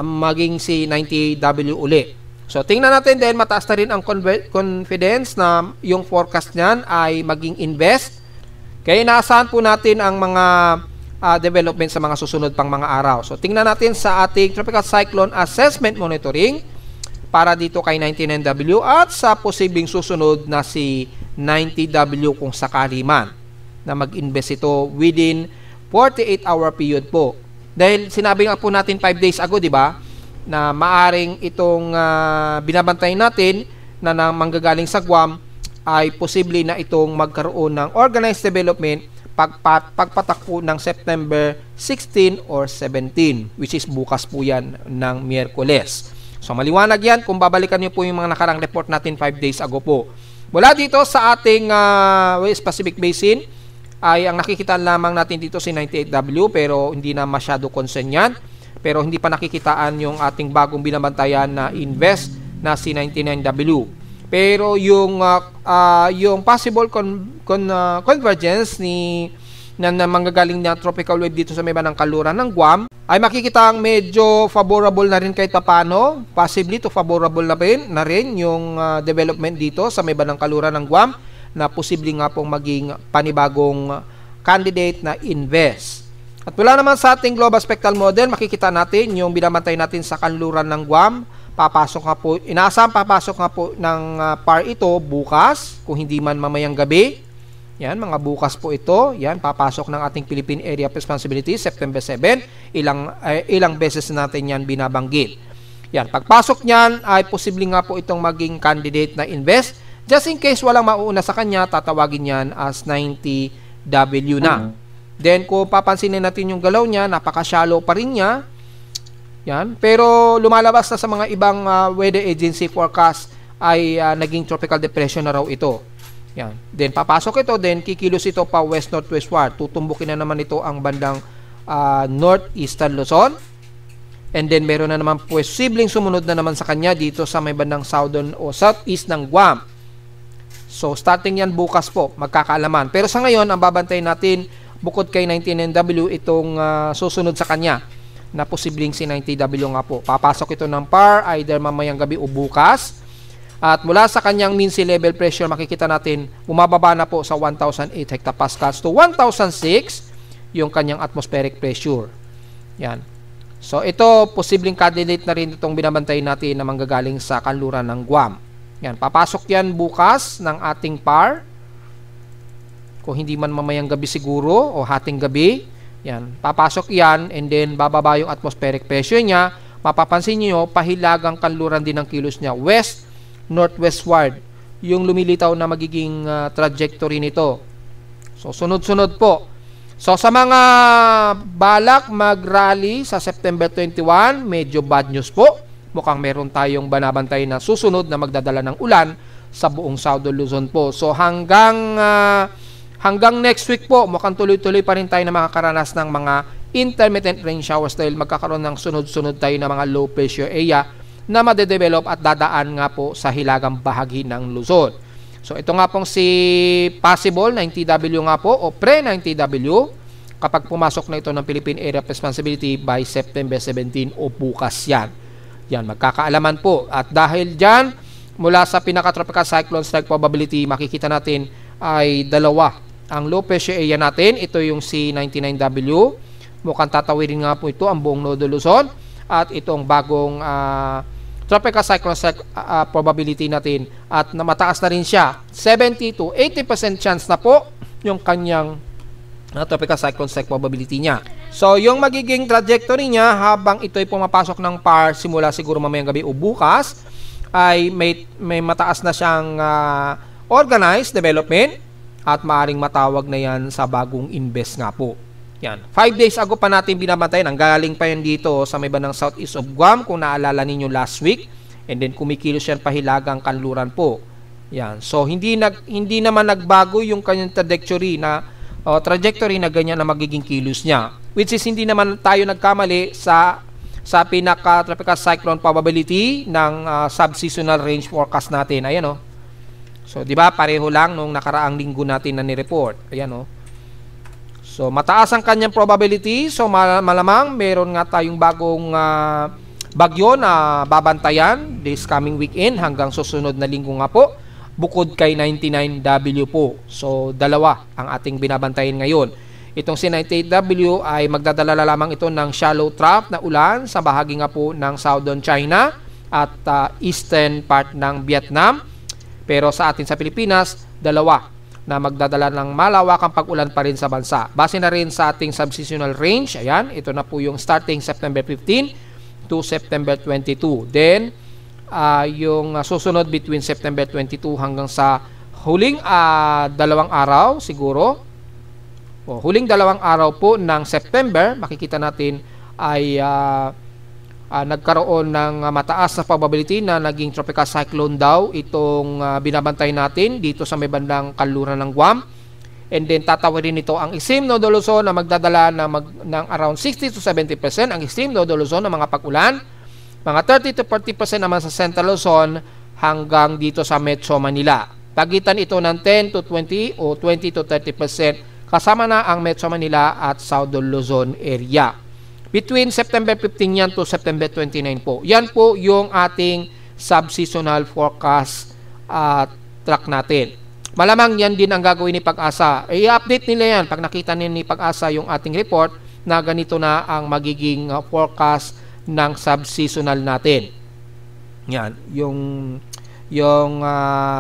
maging si 90W uli. So, tingnan natin dahil mataas na rin ang confidence na yung forecast niyan ay maging invest. Kaya inaasahan po natin ang mga development sa mga susunod pang mga araw. So, tingnan natin sa ating Tropical Cyclone Assessment Monitoring para dito kay 99W at sa posibleng susunod na si 90W kung sakali man na mag-invest ito within 48-hour period po. Dahil sinabi nga po natin 5 days ago, di ba, na maaring itong binabantay natin na manggagaling sa Guam ay posible na itong magkaroon ng organized development pagpatak po ng September 16 or 17, which is bukas po yan ng Miyerkules. So maliwanag yan kung babalikan nyo po yung mga nakarang report natin 5 days ago po. Mula dito sa ating West Pacific Basin ay ang nakikita lamang natin dito si 98W pero hindi na masyado concern yan. Pero hindi pa nakikitaan yung ating bagong binabantayan na invest na si 99W. Pero yung possible convergence na manggagaling na tropical wave dito sa may bandang kaluran ng Guam ay makikita ang medyo favorable na rin kahit papano, possibly to favorable na rin yung development dito sa may bandang kaluran ng Guam na posibleng nga pong maging panibagong candidate na invest. At mula naman sa ating global spectral model, makikita natin yung binabantay natin sa kanluran ng Guam. Papasok nga po, inaasam papasok nga po ng par ito bukas, kung hindi man mamayang gabi. Yan, mga bukas po ito. Yan, papasok ng ating Philippine Area of Responsibility, September 7. Ilang beses natin yan binabanggit. Yan, pagpasok niyan ay posibleng nga po itong maging candidate na invest. Just in case walang mauuna sa kanya, tatawagin yan as 90W na. Then, kung papansinin natin yung galaw niya, napaka-shallow pa rin niya. Yan. Pero, lumalabas na sa mga ibang weather agency forecast ay naging tropical depression na raw ito. Yan. Then, papasok ito, then kikilos ito pa west-northwestward. Tutumbukin na naman ito ang bandang northeastern Luzon. And then, meron na naman posibleng sumunod na naman sa kanya dito sa may bandang southern o southeast ng Guam. So, starting yan bukas po, magkakaalaman. Pero sa ngayon, ang babantayin natin, bukod kay 99W, itong susunod sa kanya na posibleng si 90W nga po. Papasok ito ng par, either mamayang gabi o bukas. At mula sa kanyang mean sea level pressure, makikita natin, bumababa na po sa 1,008 hectopascals to 1,006 yung kanyang atmospheric pressure. Yan. So, ito, posibleng candidate na rin itong binabantayin natin na manggagaling sa kanluran ng Guam. Yan, papasok yan bukas ng ating par. Kung hindi man mamayang gabi siguro o hating gabi, yan, papasok yan and then bababa yung atmospheric pressure niya. Mapapansin niyo, pahilagang kanluran din ang kilos niya, west, northwestward, yung lumilitaw na magiging trajectory nito. So, sunod-sunod po. So, sa mga balak mag-rally sa September 21, medyo bad news po. Mukhang meron tayong banabantay na susunod na magdadala ng ulan sa buong Southern Luzon po. So, hanggang next week po, mukhang tuloy-tuloy pa rin tayo na makakaranas ng mga intermittent rain showers dahil magkakaroon ng sunod-sunod tayo ng mga low pressure area na madedevelop at dadaan nga po sa hilagang bahagi ng Luzon. So, ito nga pong si possible 90W nga po o pre-90W kapag pumasok na ito ng Philippine Area of Responsibility by September 17 o bukas yan. Yan, magkakaalaman po. At dahil dyan, mula sa pinaka-tropical cyclone strike probability, makikita natin ay dalawa ang low pressure area natin. Ito yung si 99W. Mukhang tatawirin nga po ito ang buong Nodo Luzon. At itong bagong tropical cyclone strike probability natin. At mataas na rin siya. 70 to 80% chance na po yung kanyang tropical cyclone strike probability niya. So, yung magiging trajectory niya habang ito'y pumapasok ng par simula siguro mamayang gabi o bukas ay may mataas na siyang organized development at maaring matawag na yan sa bagong invest nga po. Yan. 5 days ago pa natin binabantayan. Ang galing pa yan dito sa may bandang southeast of Guam kung naalala ninyo last week. And then kumikilos yan pahilagang kanluran po. Yan. So, hindi naman nagbago yung kanyang trajectory na ganyan na magiging kilos niya. Which is hindi naman tayo nagkamali sa pinaka-tropical cyclone probability ng sub-seasonal range forecast natin. Ayan o. So, di ba pareho lang nung nakaraang linggo natin na ni-report. Ayan o. So, mataas ang kanyang probability. So, malamang meron nga tayong bagong bagyo na babantayan this coming weekend hanggang susunod na linggo nga po. Bukod kay 99W po. So, dalawa ang ating binabantayin ngayon. Itong si 98W ay magdadala lamang ito ng shallow trough na ulan sa bahagi nga po ng southern China at eastern part ng Vietnam. Pero sa atin sa Pilipinas, dalawa na magdadala ng malawakang pag-ulan pa rin sa bansa. Base na rin sa ating subseasonal range. Ayan, ito na po yung starting September 15 to September 22. Then, yung susunod between September 22 hanggang sa huling 2 araw siguro huling 2 araw po ng September, makikita natin ay nagkaroon ng mataas na probability na naging tropical cyclone daw itong binabantay natin dito sa may bandang kanluran ng Guam. And then tatawirin nito ang extreme Nodo Luzon na magdadala ng around 60 to 70% ang extreme Nodo Luzon ng mga pag-ulan. Mga 30 to 40% naman sa Central Luzon hanggang dito sa Metro Manila. Pagitan ito ng 10 to 20 o 20 to 30% kasama na ang Metro Manila at Southern Luzon area. Between September 15 yan to September 29 po. Yan po yung ating subseasonal forecast track natin. Malamang yan din ang gagawin ni Pag-asa. I-update nila yan pag nakita ni Pag-asa yung ating report na ganito na ang magiging forecast ng subseasonal natin. Yan, yung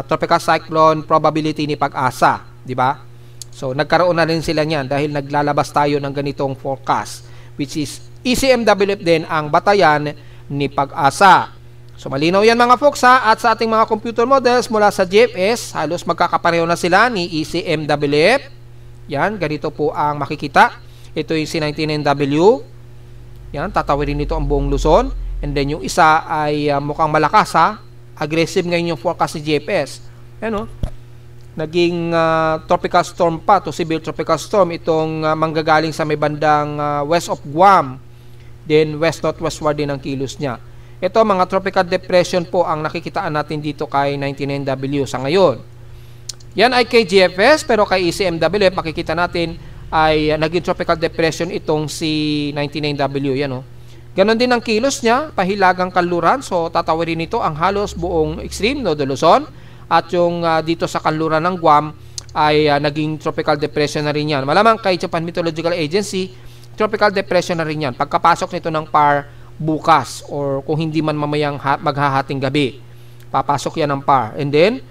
tropical cyclone probability ni Pag-asa, di ba? So nagkaroon na rin sila niyan dahil naglalabas tayo ng ganitong forecast, which is ECMWF din ang batayan ni Pag-asa. So malinaw yan mga folks ha, at sa ating mga computer models mula sa GFS, halos magkakapareho na sila ni ECMWF. Yan, ganito po ang makikita. Ito yung C99W. Yan, tatawirin nito ang buong Luzon. And then yung isa ay mukhang malakas ha. Aggressive ngayon yung forecast ni GFS. Yan o. Naging tropical storm pa to severe tropical storm itong manggagaling sa may bandang west of Guam. Then west-northwestward din ang kilos niya. Ito mga tropical depression po ang nakikitaan natin dito kay 99W sa ngayon. Yan ay kay GFS pero kay ECMWF makikita natin ay naging tropical depression itong si 99W. Yan o. Ganon din ang kilos niya, pahilagang kanluran. So tatawirin nito ang halos buong extreme no, Luzon. At yung dito sa kanluran ng Guam ay naging tropical depression na rin yan. Malamang kay Japan Meteorological Agency, tropical depression na rin yan. Pagkapasok nito ng PAR bukas or kung hindi man mamayang maghahating gabi, papasok yan ng PAR. And then,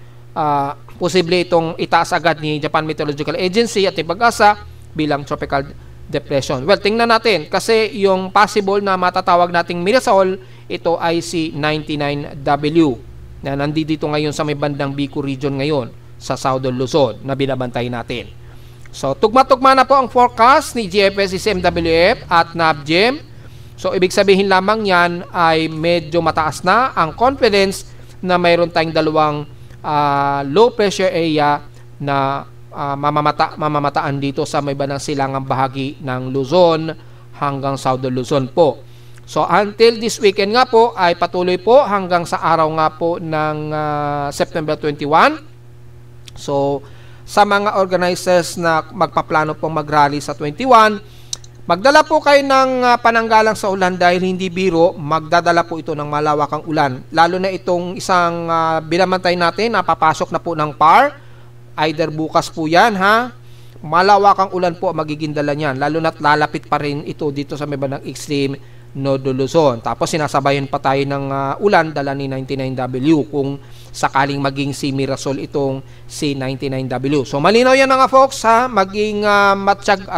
posible itong itaas agad ni Japan Meteorological Agency at Pag-asa bilang tropical depression. Well, tingnan natin kasi yung possible na matatawag nating Mirasol, ito ay si 99W na nandito ngayon sa may bandang Bicol region ngayon sa Southern Luzon na binabantay natin. So, tugma-tugma na po ang forecast ni GFS, ECMWF at NABGEM. So, ibig sabihin lamang yan ay medyo mataas na ang confidence na mayroon tayong dalawang low pressure area na mamamataan dito sa may bandang silangang bahagi ng Luzon hanggang Southern Luzon po. So, until this weekend nga po ay patuloy po hanggang sa araw nga po ng September 21. So, sa mga organizers na magpaplano pong mag-rally sa 21, magdala po kayo ng pananggalang sa ulan dahil hindi biro, magdadala po ito ng malawakang ulan. Lalo na itong isang binamantay natin na papasok na po ng PAR, either bukas po yan ha, malawakang ulan po magiging dala niyan. Lalo na't lalapit pa rin ito dito sa may bandang extreme Nodo Luzon. Tapos sinasabayan pa tayo ng ulan dala ni 99W kung sakaling maging si Mirasol itong si 99W. So malinaw yan mga folks ha, maging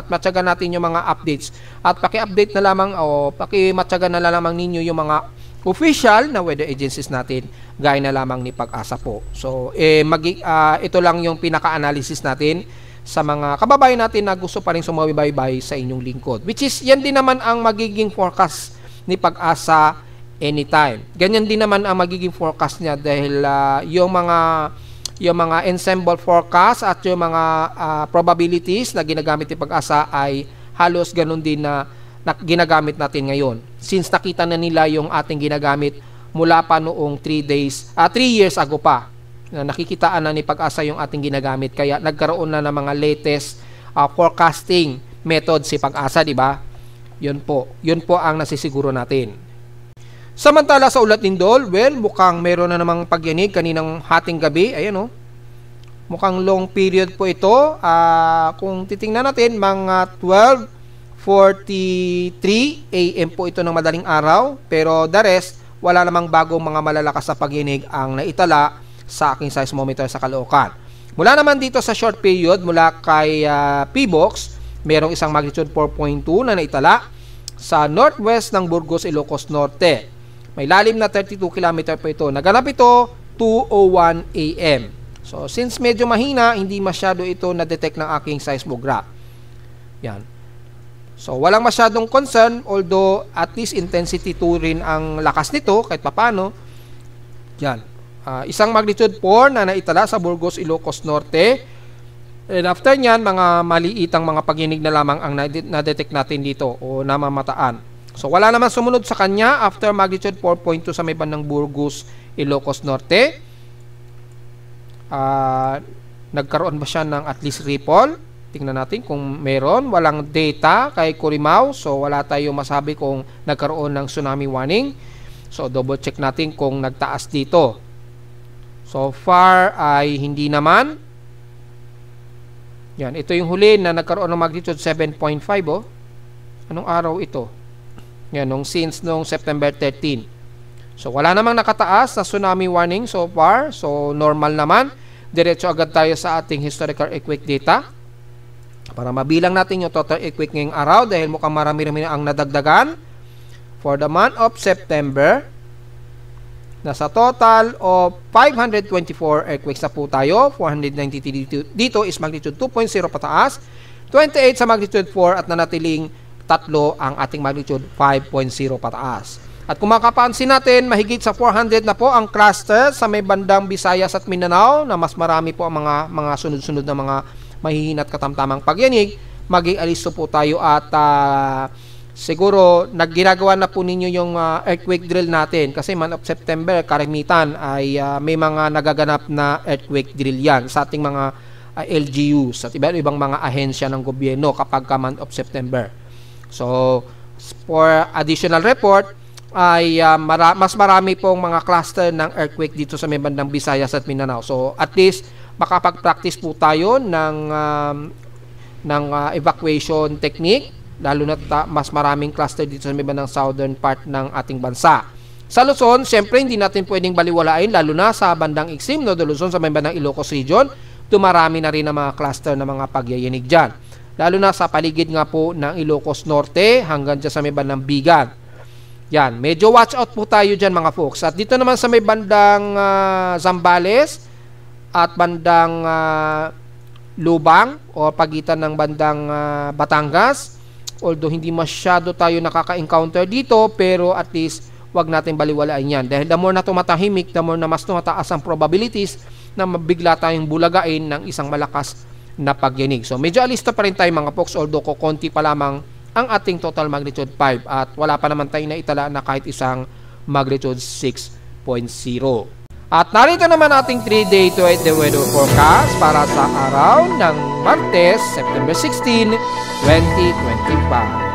matyaga natin yung mga updates at paki-update na lamang o paki-matyaga na lamang ninyo yung mga official na weather agencies natin gaya na lamang ni Pag-asa po. So ito lang yung pinaka-analysis natin sa mga kababayan natin na gusto pa rin sumabaybay sa inyong lingkod. Which is, yan din naman ang magiging forecast ni Pag-asa anytime. Ganyan din naman ang magiging forecast niya dahil yung mga ensemble forecast at yung mga probabilities na ginagamit ni Pag-asa ay halos ganun din na ginagamit natin ngayon. Since nakita na nila yung ating ginagamit mula pa noong 3 years ago pa. Na nakikitaan na ni Pag-asa yung ating ginagamit kaya nagkaroon na ng mga latest forecasting method si Pag-asa, di ba? Yun po ang nasisiguro natin. Samantala sa ulat lindol, well, mukhang meron na namang pagyanig kaninang hating gabi, ayan mukhang long period po ito. Kung titingnan natin, mga 12:43 AM po ito ng madaling araw, pero the rest, wala namang bagong mga malalakas na pagyanig ang naitala sa aking seismometer sa Caloocan. Mula naman dito sa short period, mula kay PBOX, merong isang magnitude 4.2 na naitala sa northwest ng Burgos, Ilocos Norte. May lalim na 32 km po ito. Naganap ito 2:01 AM. So, since medyo mahina, hindi masyado ito na-detect ng aking seismograph. Yan. So, walang masyadong concern, although at least intensity 2 rin ang lakas nito, kahit papano. Yan. Isang magnitude 4 na naitala sa Burgos, Ilocos Norte. And after nyan, mga maliitang mga pagyinig na lamang ang na-detect natin dito o namamataan. So wala naman sumunod sa kanya after magnitude 4.2 sa may bandang Burgos, Ilocos Norte. Nagkaroon ba siya ng at least ripple? Tingnan natin kung meron. Walang data kay Curimaw. So, wala tayong masabi kung nagkaroon ng tsunami warning. So, double check natin kung nagtaas dito. So far ay hindi naman. Yan, ito yung huli na nagkaroon ng magnitude 7.5 oh. Anong araw ito? Yan, since September 13. So wala namang nakataas na tsunami warning so far. So normal naman. Diretso agad tayo sa ating historical earthquake data para mabilang natin yung total earthquake ngayong araw dahil mukhang marami-rami ang nadagdagan. For the month of September, nasa total of 524 earthquakes na po tayo. 493 dito is magnitude 2.0 pataas, 28 sa magnitude 4 at nanatiling 3 ang ating magnitude 5.0 pataas. At kung makapansin natin, mahigit sa 400 na po ang cluster sa may bandang Visayas at Mindanao na mas marami po ang mga sunod-sunod na mga mahihina at katamtamang pagyanig. Mag-ialisto po tayo at siguro ginagawa na po ninyo yung earthquake drill natin kasi month of September karamitan ay may mga nagaganap na earthquake drill yan sa ating mga LGUs at ibang mga ahensya ng gobyerno kapag month of September. So for additional report ay mas marami pong mga cluster ng earthquake dito sa may bandang Visayas at Mindanao. So at least makapag-practice po tayo ng evacuation technique, lalo na mas maraming cluster dito sa may bandang southern part ng ating bansa. Sa Luzon, siyempre hindi natin pwedeng baliwalain, lalo na sa bandang Iksim, no, Luzon, sa may bandang Ilocos region, dumarami na rin ang mga cluster ng mga pagyayanig dyan. Lalo na sa paligid nga po ng Ilocos Norte hanggang dyan sa may bandang Bigan. Yan, medyo watch out po tayo dyan mga folks. At dito naman sa may bandang Zambales at bandang Lubang o pagitan ng bandang Batangas, although hindi masyado tayo nakaka-encounter dito, pero at least wag natin baliwalain yan. Dahil the more na tumatahimik, the more na mas tumataas ang probabilities na mabigla tayong bulagain ng isang malakas na pagyanig. So medyo alista pa rin tayo mga folks, although konti pa lamang ang ating total magnitude 5 at wala pa naman tayo na itala na kahit isang magnitude 6.0. At narito naman ating 3-day to 8-day weather forecast para sa araw ng Martes, September 16, 2025.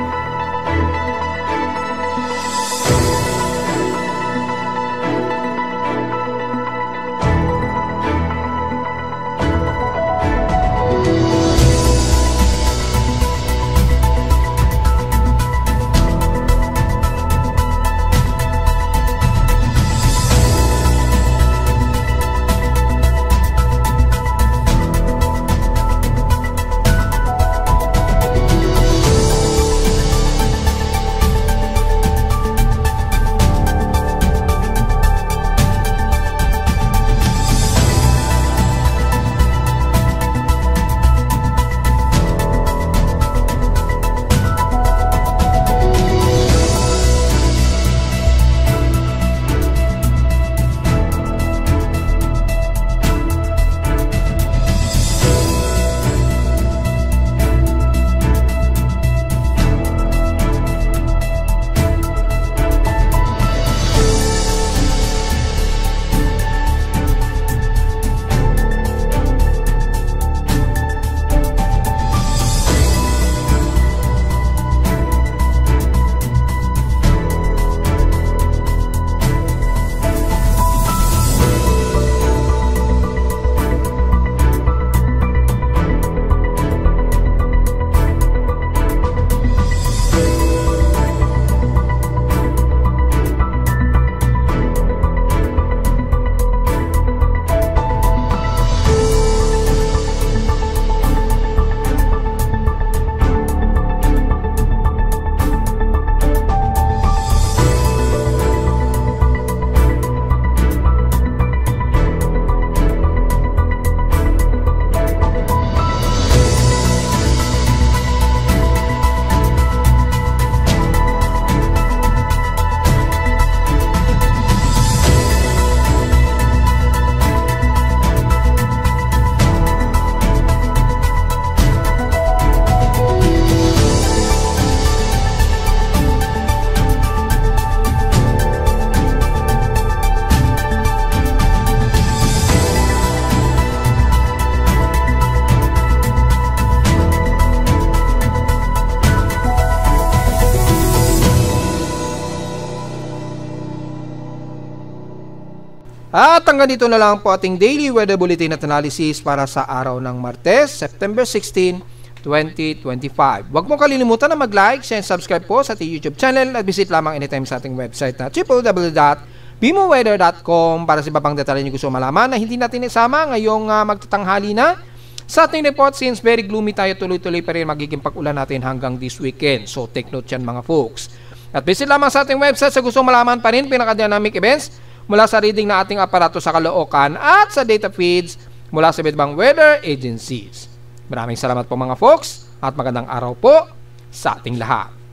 At hanggang dito na lang po ating daily weather bulletin at analysis para sa araw ng Martes, September 16, 2025. Huwag mo kalilimutan na mag-like, share, and subscribe po sa ating YouTube channel at visit lamang anytime sa ating website na www.bimoweather.com para sa iba pang detalye nyo gusto malaman na hindi natin isama ngayong magtatanghali na. Sa ating report, since very gloomy tayo, tuloy-tuloy pa rin magiging pag-ulan natin hanggang this weekend. So take note yan mga folks. At visit lamang sa ating website sa gusto malaman pa rin pinaka-dynamic events mula sa reading na ating aparato sa Caloocan at sa data feeds mula sa iba't ibang weather agencies. Maraming salamat po mga folks at magandang araw po sa ating lahat.